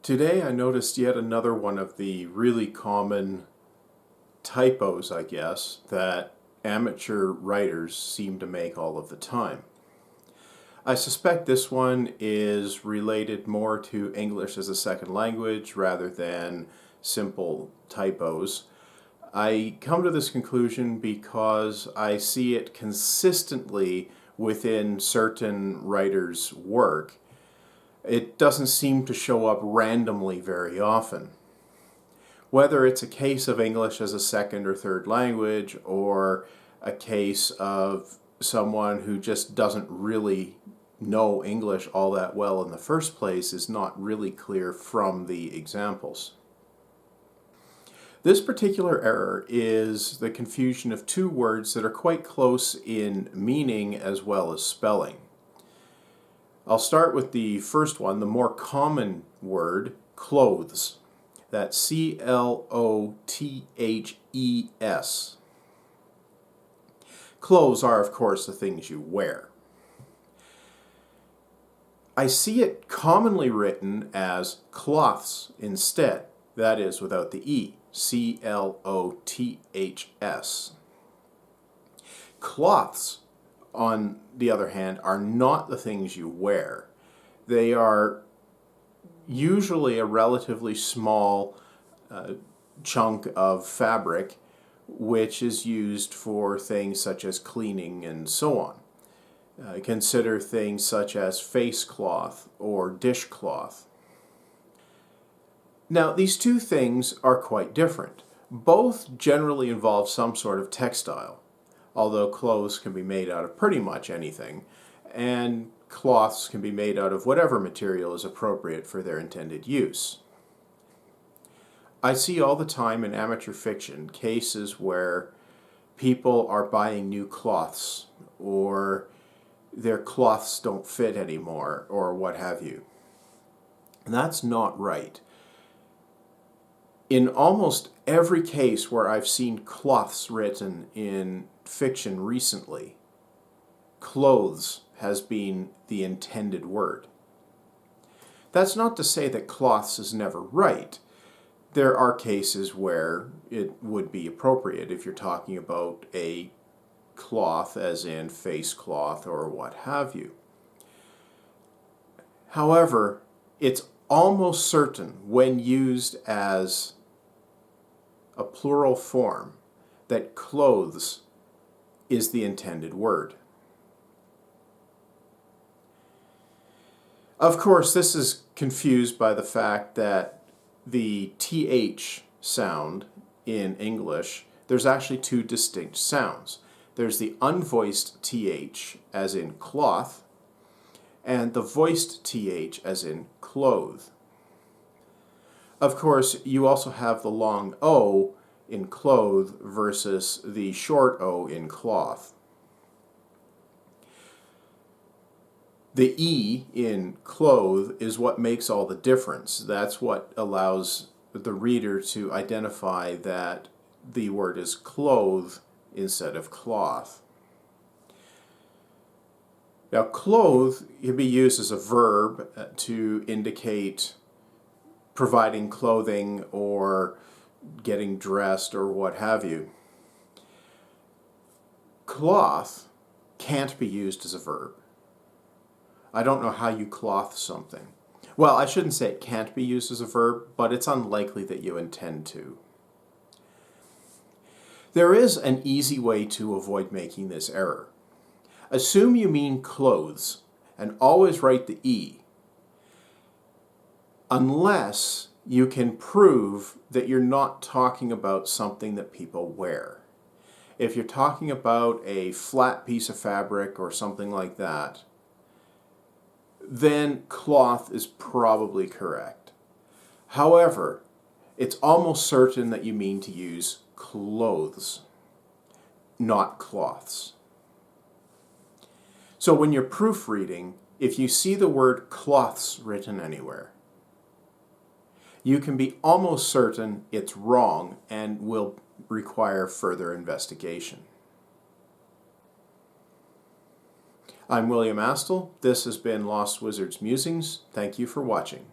Today I noticed yet another one of the really common typos, I guess, that amateur writers seem to make all of the time. I suspect this one is related more to English as a second language rather than simple typos. I come to this conclusion because I see it consistently within certain writers' work. It doesn't seem to show up randomly very often. Whether it's a case of English as a second or third language or a case of someone who just doesn't really know English all that well in the first place is not really clear from the examples. This particular error is the confusion of two words that are quite close in meaning as well as spelling. I'll start with the first one, the more common word, clothes. That's C-L-O-T-H-E-S. Clothes are, of course, the things you wear. I see it commonly written as cloths instead. That is, without the E. C-L-O-T-H-S. Cloths, on the other hand, are not the things you wear. They are usually a relatively small chunk of fabric which is used for things such as cleaning and so on. Consider things such as face cloth or dishcloth. Now, these two things are quite different. Both generally involve some sort of textile, although clothes can be made out of pretty much anything, and cloths can be made out of whatever material is appropriate for their intended use. I see all the time in amateur fiction cases where people are buying new cloths, or their cloths don't fit anymore, or what have you. And that's not right. In almost every case where I've seen cloths written in fiction recently, clothes has been the intended word. That's not to say that cloths is never right. There are cases where it would be appropriate if you're talking about a cloth as in face cloth or what have you. However, it's almost certain when used as a plural form that clothes is the intended word. Of course, this is confused by the fact that the TH sound in English, there's actually two distinct sounds. There's the unvoiced TH as in cloth, and the voiced TH as in clothe. Of course, you also have the long O in clothe versus the short O in cloth. The E in clothe is what makes all the difference. That's what allows the reader to identify that the word is clothe instead of cloth. Now, clothe can be used as a verb to indicate providing clothing or getting dressed or what have you. Cloth can't be used as a verb. I don't know how you cloth something. Well, I shouldn't say it can't be used as a verb, but it's unlikely that you intend to. There is an easy way to avoid making this error. Assume you mean clothes and always write the E, unless you can prove that you're not talking about something that people wear. If you're talking about a flat piece of fabric or something like that, then cloth is probably correct. However, it's almost certain that you mean to use clothes, not cloths. So when you're proofreading, if you see the word cloths written anywhere, you can be almost certain it's wrong and will require further investigation. I'm William Astle. This has been Lost Wizard's Musings. Thank you for watching.